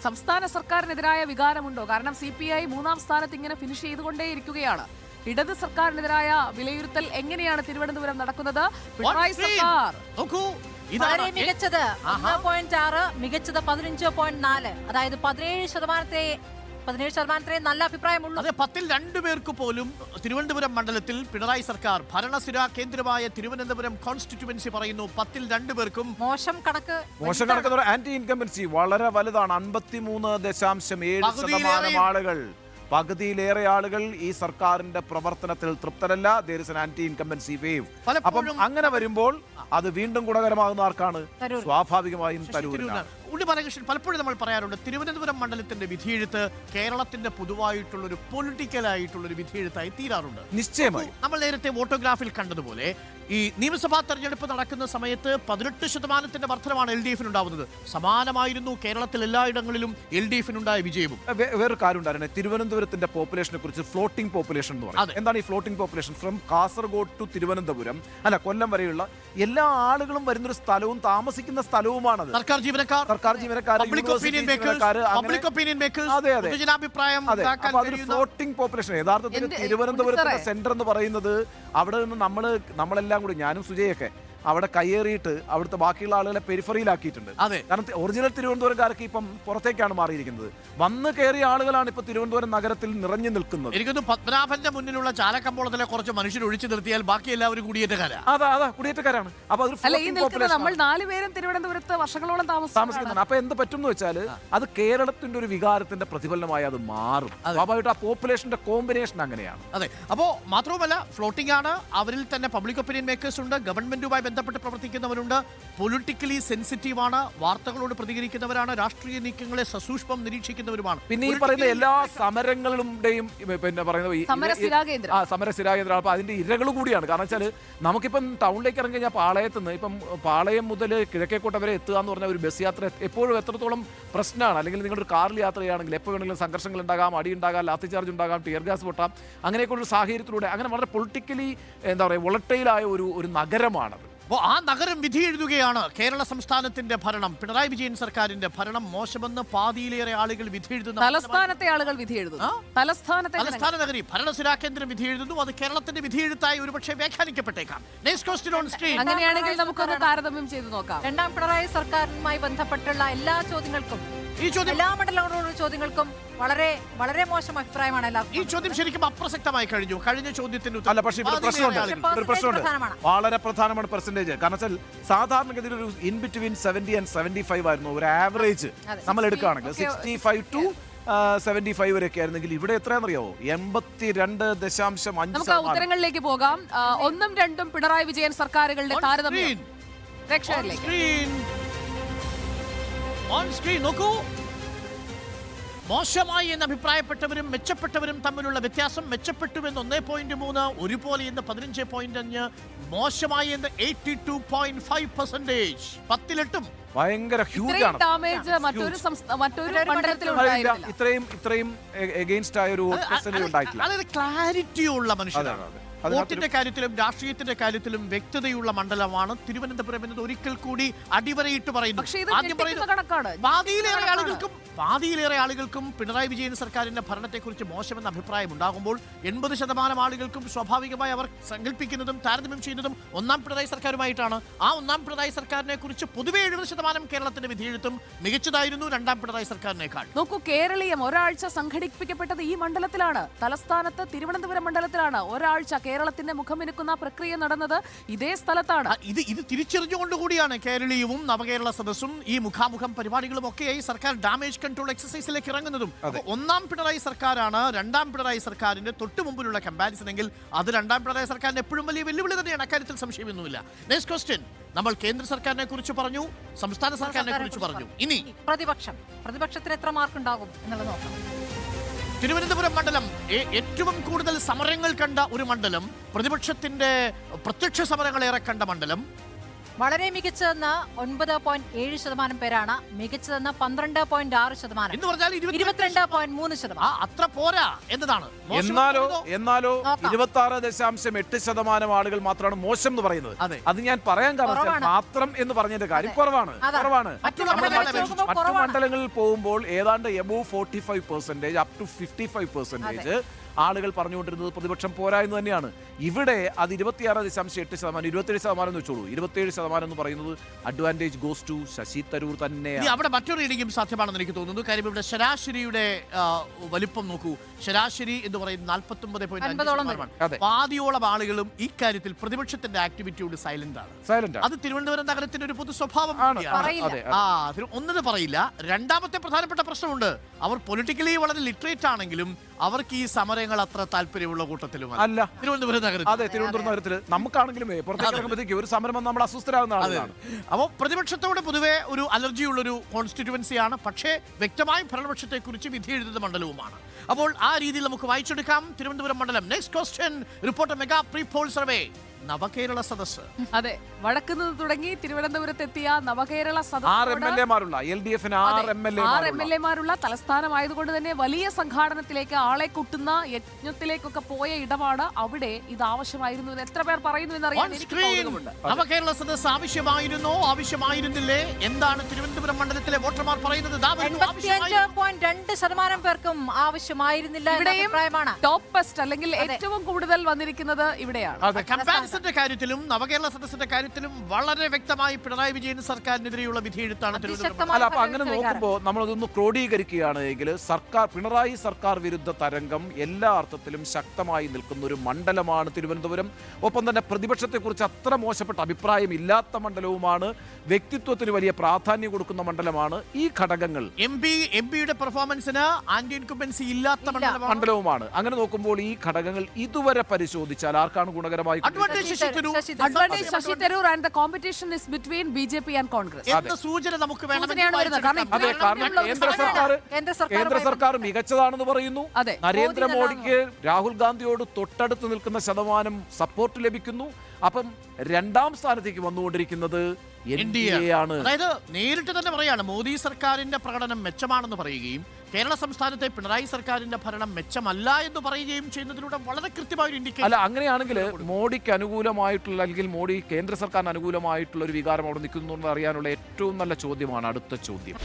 സംസ്ഥാന സർക്കാരിനെതിരായ വികാരമുണ്ടോ? കാരണം CPI 3-ാം സ്ഥാനത്ത് ഇങ്ങനെ ഫിനിഷ് ചെയ്തുകൊണ്ടേയിരിക്കുകയാണ്. ഇടത് സർക്കാരിനെതിരായ വിലയിരുത്തൽ എങ്ങനെയാണ് തിരുവനന്തപുരം നടക്കുന്നത്? പിണറായി സർക്കാർ മികച്ചത് 1.6, മികച്ചത് 15.4, അതായത് 17% നല്ല അഭിപ്രായമുള്ളൂ. അതെ, 10-ൽ 2 പേർക്ക് പോലും തിരുവനന്തപുരം മണ്ഡലത്തിൽ പിണറായി സർക്കാർ ഭരണസ്ഥിര കേന്ദ്രമായ തിരുവനന്തപുരം കോൺസ്റ്റിറ്റ്യുവൻസി പറയുന്നു 10-ൽ 2 പേർക്കും മോശം കണക്ക്. ആന്റി ഇൻകംബൻസി വളരെ വലുതാണ്. 53.7% ആളുകൾ, പകുതിയിലേറെ ആളുകൾ ഈ സർക്കാരിന്റെ പ്രവർത്തനത്തിൽ തൃപ്തരല്ല. There is an anti incumbency wave. അപ്പം അങ്ങനെ വരുമ്പോൾ അത് വീണ്ടും ഗുണകരമാകുന്ന ആർക്കാണ്? സ്വാഭാവികമായും തരൂരിനാണ്. ഉണ്ണി ബാലകൃഷ്ണൻ, പലപ്പോഴും നമ്മൾ പറയാറുണ്ട് തിരുവനന്തപുരം മണ്ഡലത്തിന്റെ വിധിയെഴുത്ത് കേരളത്തിന്റെ പൊതുവായിട്ടുള്ള ഒരു പൊളിറ്റിക്കലായിട്ടുള്ള ഒരു വിധിയെഴുത്തായി തീരാറുണ്ട്. നിശ്ചയമായി നമ്മൾ നേരത്തെ വോട്ടോഗ്രാഫിൽ കണ്ടതുപോലെ ഈ നിയമസഭാ തെരഞ്ഞെടുപ്പ് നടക്കുന്ന സമയത്ത് 18% വർധനമാണ് LDF ഉണ്ടാവുന്നത്. സമാനമായിരുന്നു കേരളത്തിൽ എല്ലായിടങ്ങളിലും LDF വിജയവും. വേറൊരു കാര്യം ഉണ്ടായിരുന്നു, തിരുവനന്തപുരത്തിന്റെ പോപ്പുലേഷനെ കുറിച്ച് ഫ്ലോട്ടിംഗ് പോപ്പുലേഷൻ എന്ന് പറയും. എന്താണ് ഈ floating population? From Kasaragod to Thiruvananthapuram, Kollam വരെയുള്ള എല്ലാ ആളുകളും വരുന്നൊരു സ്ഥലവും താമസിക്കുന്ന സ്ഥലവുമാണത്. സർക്കാർ ജീവനക്കാർ, ഫ്ലോട്ടിംഗ് പോപ്പുലേഷൻ. യഥാർത്ഥത്തിൽ തിരുവനന്തപുരത്തിന്റെ സെന്റർ എന്ന് പറയുന്നത് അവിടെ നിന്ന് നമ്മളെല്ലാം കൂടി, ഞാനും സുജയൊക്കെ അവിടെ കയ്യേറിയിട്ട് അവിടുത്തെ ബാക്കിയുള്ള ആളുകളെ പെരിഫറിയിലാക്കിയിട്ടുണ്ട്. കാരണം ഒറിജിനൽ തിരുവനന്തപുരംകാർക്ക് ഇപ്പം പുറത്തേക്കാണ് മാറിയിരിക്കുന്നത്. വന്ന് കയറിയ ആളുകളാണ് ഇപ്പൊ തിരുവനന്തപുരം നഗരത്തിൽ നിറഞ്ഞു നിൽക്കുന്നത്. എനിക്കൊന്ന് പത്മനാഭന്റെ മുന്നിലുള്ള ചാലക്കമ്പോളത്തിലെ കുറച്ച് മനുഷ്യർ ഒഴിച്ചു നിർത്തിയാൽ ബാക്കി എല്ലാവരും കുടിയേറ്റക്കാരാണ്. അതാ കുടിയേറ്റക്കാരാണ്. അപ്പൊ അത് നമ്മൾ 4 പേരും തിരുവനന്തപുരത്ത് വർഷങ്ങളോളം താമസിക്കുന്നുണ്ട്. അപ്പൊ എന്ത് പറ്റും എന്ന് വെച്ചാൽ അത് കേരളത്തിന്റെ ഒരു വികാരത്തിന്റെ പ്രതിഫലനമായി അത് മാറും. സ്വാഭാവികമായിട്ട് ആ പോപ്പുലേഷന്റെ കോമ്പിനേഷൻ അങ്ങനെയാണ്. അതെ, അപ്പോ മാത്രവുമല്ല ഫ്ലോട്ടിംഗ് ആണ്. അവരിൽ തന്നെ പബ്ലിക് ഒപ്പീനിയൻ മേക്കേഴ്സ് ഉണ്ട്, ഗവൺമെന്റുമായി ബന്ധപ്പെട്ട് പ്രവർത്തിക്കുന്നവരുണ്ട്, പൊളിറ്റിക്കലി സെൻസിറ്റീവ് ആണ്, വാർത്തകളോട് പ്രതികരിക്കുന്നവരാണ്, രാഷ്ട്രീയ നീക്കങ്ങളെ സസൂക്ഷ്മം നിരീക്ഷിക്കുന്നവരുമാണ്. പിന്നെ ഈ പറയുന്ന എല്ലാ സമരങ്ങളുടെയും പിന്നെ പറയുന്നത് സമരസ്ഥിരാകേന്ദ്രം. അപ്പൊ അതിന്റെ ഇരകൾ കൂടിയാണ്. കാരണം വെച്ചാൽ നമുക്കിപ്പം ടൗണിലേക്ക് ഇറങ്ങി കഴിഞ്ഞാൽ പാളയത്തുനിന്ന് ഇപ്പം പാളയം മുതൽ കിഴക്കേക്കോട്ട വരെ എത്തുക എന്ന് പറഞ്ഞാൽ ഒരു ബസ് യാത്ര എപ്പോഴും എത്രത്തോളം പ്രശ്നമാണ്. അല്ലെങ്കിൽ നിങ്ങളൊരു കാറിൽ യാത്ര ചെയ്യുകയാണെങ്കിൽ എപ്പോൾ വേണമെങ്കിലും സംഘർഷങ്ങൾ ഉണ്ടാകാം, അടി ഉണ്ടാകാം, ലാത്തി ചാർജ് ഉണ്ടാകാം, ടിയർ ഗ്യാസ് പൊട്ടാം. അങ്ങനെയൊക്കെ ഒരു സാഹചര്യത്തിലൂടെ അങ്ങനെ വളരെ പൊളിറ്റിക്കലി വോളട്ടൈലായ ഒരു നഗരമാണത്. അപ്പോൾ ആ നഗരം വിധി എഴുതുകയാണ്. കേരള സംസ്ഥാനത്തിന്റെ ഭരണം, പിണറായി വിജയൻ സർക്കാരിന്റെ ഭരണം മോശമെന്ന് പാതിയിലേറെ ആളുകൾ വിധി എഴുതുന്നു. തലസ്ഥാനത്തെ ആളുകൾ വിധി എഴുതുന്നു. തലസ്ഥാന നഗരി ഭരണസിരാ കേന്ദ്രം വിധി എഴുതുന്നു. അത് കേരളത്തിന്റെ വിധി എഴുത്തായി ഒരുപക്ഷെ വ്യാഖ്യാനിക്കപ്പെട്ടേക്കാം. അങ്ങനെയാണെങ്കിൽ നമുക്കൊന്ന് താരതമ്യം ചെയ്ത് നോക്കാം. 2ാം പിണറായി സർക്കാരുമായി ബന്ധപ്പെട്ടുള്ള എല്ലാ ചോദ്യങ്ങൾക്കും, എല്ലാ മണ്ഡലങ്ങളോടുള്ള ചോദ്യങ്ങൾക്കും വളരെ വളരെ മോശം അഭിപ്രായമാണ് എല്ലാവർക്കും. ഈ ചോദ്യം ശരിക്കും അപ്രസക്തമായി കഴിഞ്ഞു. കഴിഞ്ഞ ചോദ്യത്തിന് അല്ല, പക്ഷേ ഇവിടെ പ്രശ്നമുണ്ട്, വളരെ പ്രധാനമാണ് പെർസെന്റേജ്. കാരണം വെച്ചാൽ സാധാരണഗതിയിൽ ഒരു ഇൻ ബിറ്റ്വീൻ 70 and 75 ആയിരുന്നു ഒരു ആവറേജ് നമ്മൾ എടുക്കുകയാണെങ്കിൽ. 65 to 75 വരെയൊക്കെ ആയിരുന്നെങ്കിൽ ഇവിടെ എത്രയാണെന്നറിയാവോ? 82.5. നമുക്ക് ഉത്തരങ്ങളിലേക്ക് പോകാം. 1ഉം 2ഉം പിണറായി വിജയൻ സർക്കാരുകളുടെ താരതമ്യം പ്രേക്ഷകരിലേക്ക്. നോക്കൂ, മോശമായി എന്ന് അഭിപ്രായപ്പെട്ടവരും മെച്ചപ്പെട്ടവരും തമ്മിലുള്ള വ്യത്യാസം. മെച്ചപ്പെട്ടുവെന്ന് 1.3, ഒരുപോലെ എന്ന് 15.5, മോശമായി എന്ന് 82.5%. 10-ൽ 8 ഭയങ്കര ഹ്യൂജ് ആണ്. ഇത്രയും എഗെയിൻസ്റ്റ് ആയ ഒരു ഉണ്ടായിട്ടില്ല. അതായത് ക്ലാരിറ്റിയുള്ള മനുഷ്യരാണ്. വോട്ടിന്റെ കാര്യത്തിലും രാഷ്ട്രീയത്തിന്റെ കാര്യത്തിലും വ്യക്തതയുള്ള മണ്ഡലമാണ് തിരുവനന്തപുരം എന്നത് ഒരിക്കൽ കൂടി അടിവരയിട്ട് പറയുന്നു. പാതിയിലേറെ ആളുകൾക്കും പിണറായി വിജയൻ സർക്കാരിന്റെ ഭരണത്തെക്കുറിച്ച് മോശമെന്ന അഭിപ്രായം ഉണ്ടാകുമ്പോൾ 80% ആളുകൾക്കും സ്വാഭാവികമായി അവർ സങ്കല്പിക്കുന്നതും താരതമ്യം ചെയ്യുന്നതും 1ാം പിണറായി സർക്കാരുമായിട്ടാണ്. ആ 1ാം പിണറായി സർക്കാരിനെ കുറിച്ച് പൊതുവെ 70% കേരളത്തിന്റെ വിധിയെഴുത്തും മികച്ചതായിരുന്നു 2ാം പിണറായി സർക്കാരിനേക്കാൾ. നോക്കൂ, കേരളീയം ഒരാഴ്ച സംഘടിപ്പിക്കപ്പെട്ടത് ഈ മണ്ഡലത്തിലാണ്, തലസ്ഥാനത്ത് തിരുവനന്തപുരം മണ്ഡലത്തിലാണ്. ഒരാഴ്ച കേരളത്തിന്റെ മുഖമിനുക്കുന്ന പ്രക്രിയ നടന്നത് ഇതേ സ്ഥലത്താണ്. ഇത് തിരിച്ചറിഞ്ഞുകൊണ്ടുകൂടിയാണ് കേരളീയവും നവകേരള സദസ്സും ഈ മുഖാമുഖം പരിപാടികളും ഒക്കെയായി സർക്കാർ ഡാമേജ് കൺട്രോൾ എക്സസൈസിലേക്ക് ഇറങ്ങുന്നതും. 1ാം പിണറായി സർക്കാരാണ് 2ാം പിണറായി സർക്കാരിന്റെ തൊട്ടു മുമ്പിലുള്ള കമ്പാരിസൺ എങ്കിൽ അത് 2ാം പിണറായി സർക്കാരിന് എപ്പോഴും വലിയ വെല്ലുവിളി തന്നെയാണ്. അക്കാര്യത്തിൽ സംശയമൊന്നുമില്ല. Next question. നമ്മൾ കേന്ദ്ര സർക്കാരിനെ കുറിച്ച് പറഞ്ഞു, സംസ്ഥാന സർക്കാരിനെ കുറിച്ച് പറഞ്ഞു. ഇനി പ്രതിപക്ഷത്തിന് എത്ര മാർക്ക് ഉണ്ടാകും എന്നുള്ളത് നോക്കാം. തിരുവനന്തപുരം മണ്ഡലം ഏറ്റവും കൂടുതൽ സമരങ്ങൾ കണ്ട ഒരു മണ്ഡലം, പ്രതിപക്ഷത്തിന്റെ പ്രത്യക്ഷ സമരങ്ങളേറെ കണ്ട മണ്ഡലം. വളരെ മികച്ചതെന്ന് 9.7% പേരാണ്, മികച്ചതെന്ന് 12.6%, എന്ന് പറഞ്ഞാൽ 22.3%. അത്ര പോരാ എന്നതാണ്. എന്നാലോ നോക്കാം. 26.8% ആളുകൾ മാത്രമാണ് മോശം എന്ന് പറയുന്നത്. അതെ. അത് ഞാൻ പറയാൻ കാരണം കുറവാണ്. മാത്രം എന്ന് പറഞ്ഞതിന്റെ കാര്യം കുറവാണ്. മറ്റുള്ള നമ്മൾ മണ്ഡലങ്ങളെ വെച്ച് നോക്കുമ്പോൾ മറ്റു കുറവാണ്. മണ്ഡലങ്ങളിൽ പോകുമ്പോൾ ഏതാണ്ട് എബോവ് 45% അപ് ടു 55% ആളുകൾ പറഞ്ഞുകൊണ്ടിരുന്നത് പ്രതിപക്ഷം പോരാ എന്ന് തന്നെയാണ്. ഇവിടെ അത് 26.8%, 27% എന്ന് വെച്ചോളൂ. 27% എന്ന് പറയുന്നത് advantage goes to Shashi Tharoor തന്നെയാണ്. അവിടെ മറ്റൊരു റീഡിംഗും സാധ്യമാണെന്ന് എനിക്ക് തോന്നുന്നു. കാര്യം ഇവിടെ ശരാശരിയുടെ വലിപ്പം നോക്കൂ. ശരാശരി എന്ന് പറയുന്നത് 49.5%. പാതിയോളം ആളുകളും ഇക്കാര്യത്തിൽ പ്രതിപക്ഷത്തിന്റെ ആക്ടിവിറ്റിയോട് സൈലന്റ് ആണ്. അത് തിരുവനന്തപുരം നഗരത്തിന്റെ ഒരു പൊതു സ്വഭാവം ഒന്നത് പറയില്ല. രണ്ടാമത്തെ പ്രധാനപ്പെട്ട പ്രശ്നമുണ്ട്. അവർ പൊളിറ്റിക്കലി വളരെ ലിറ്ററേറ്റ് ആണെങ്കിലും അവർക്ക് ഈ സമരങ്ങൾ അത്ര താല്പര്യമുള്ള കൂട്ടത്തിലും അല്ല. തിരുവനന്തപുരം നഗരത്തിൽ തിരുവനന്തപുരം നഗരത്തിൽ നമുക്കാണെങ്കിലും പുറത്തേക്ക് ഒരു സമരം നമ്മൾ അസ്വസ്ഥരാകുന്ന ആളാണ്. അപ്പോൾ പ്രതിപക്ഷത്തോട് പൊതുവെ ഒരു അലർജിയുള്ളൊരു കോൺസ്റ്റിറ്റ്യുവൻസിയാണ്. പക്ഷേ വ്യക്തമായി ഭരണപക്ഷത്തെക്കുറിച്ച് വിധി എഴുതുന്ന മണ്ഡലവുമാണ്. അപ്പോൾ ആ രീതിയിൽ നമുക്ക് വായിച്ചെടുക്കാം തിരുവനന്തപുരം മണ്ഡലം. Next question, reporter mega pre poll survey. Navakerala Sadas. അതെ, വടക്കുനിന്ന് തുടങ്ങി തിരുവനന്തപുരത്തെത്തിയ നവകേരള സദസ്സ് 6 എംഎൽഎമാരുള്ള തലസ്ഥാനമായതുകൊണ്ട് തന്നെ വലിയ സംഘാടനത്തിലേക്ക് ആളെ കൂട്ടുന്ന യജ്ഞത്തിലേക്കൊക്കെ പോയ ഇടമാണ്. അവിടെ ഇത് ആവശ്യമായിരുന്നു എന്ന് എത്ര പേർ പറയുന്നു എന്നറിയാൻ എനിക്ക് കൗതുകമുണ്ട്. നവകേരള സദസ്സ് ആവശ്യമായിരുന്നോ ആവശ്യമായിരുന്നില്ലേ? എന്താണ് തിരുവനന്തപുരം മണ്ഡലത്തിലെ വോട്ടർമാർ പറയുന്നത്? 85.2% പേർക്കും ആവശ്യമായിരുന്നില്ല എന്ന അഭിപ്രായമാണ്. ടോപ്പ് ഫസ്റ്റ് അല്ലെങ്കിൽ ഏറ്റവും കൂടുതൽ വന്നിരിക്കുന്നത് ഇവിടെയാണ്. കമ്പാരിസന്റെ കാര്യത്തിലും നവകേരള സദസ്സിന്റെ കാര്യത്തിലും വളരെ വ്യക്തമായി പിണറായി വിജയൻ സർക്കാരിനെതിരെയുള്ള വിധിയെഴുത്താണ് തിരുവനന്തപുരം. അപ്പൊ അങ്ങനെ നോക്കുമ്പോൾ നമ്മളതൊന്ന് ക്രോഡീകരിക്കുകയാണെങ്കിൽ പിണറായി സർക്കാർ വിരുദ്ധ തരംഗം എല്ലാ അർത്ഥത്തിലും ശക്തമായി നിൽക്കുന്ന ഒരു മണ്ഡലമാണ് തിരുവനന്തപുരം. ഒപ്പം തന്നെ പ്രതിപക്ഷത്തെക്കുറിച്ച് അത്ര മോശപ്പെട്ട അഭിപ്രായം ഇല്ലാത്ത മണ്ഡലവുമാണ്. വ്യക്തിത്വത്തിന് വലിയ പ്രാധാന്യം കൊടുക്കുന്ന മണ്ഡലമാണ്. ഈ ഘടകങ്ങൾ എംപിയുടെ പെർഫോമൻസിന് ആന്റി ഇൻകുംബൻസി ഇല്ലാത്ത മണ്ഡലവുമാണ്. അങ്ങനെ നോക്കുമ്പോൾ ഈ ഘടകങ്ങൾ ഇതുവരെ പരിശോധിച്ചാൽ ആർക്കാണ് ഗുണകരമായി? Advantage Shashi Tharoor and the competition is between BJP and Congress. എന്ന സൂചന നമുക്ക് കേന്ദ്ര സർക്കാർ മികച്ചതാണെന്ന് പറയുന്നു. നരേന്ദ്രമോദിക്ക് രാഹുൽ ഗാന്ധിയോട് തൊട്ടടുത്ത് നിൽക്കുന്ന ശതമാനം സപ്പോർട്ട് ലഭിക്കുന്നു. അപ്പം രണ്ടാം സ്ഥാനത്തേക്ക് വന്നുകൊണ്ടിരിക്കുന്നത് NDA ആണ്. അതായത് നേരിട്ട് തന്നെ പറയാണ് മോദി സർക്കാരിന്റെ പ്രകടനം മെച്ചമാണെന്ന് പറയുകയും കേരള സംസ്ഥാനത്തെ പിണറായി സർക്കാരിന്റെ ഭരണം മെച്ചമല്ല എന്ന് പറയുകയും ചെയ്യുന്നതിലൂടെ വളരെ കൃത്യമായ ഒരു ഇൻഡിക്കേഷൻ. അല്ല, അങ്ങനെയാണെങ്കിൽ മോഡിക്ക് അനുകൂലമായിട്ടുള്ള അല്ലെങ്കിൽ മോഡി കേന്ദ്ര സർക്കാരിന് അനുകൂലമായിട്ടുള്ള ഒരു വികാരം അവിടെ നിൽക്കുന്നു എന്ന് അറിയാനുള്ള ഏറ്റവും നല്ല ചോദ്യമാണ് അടുത്ത ചോദ്യം.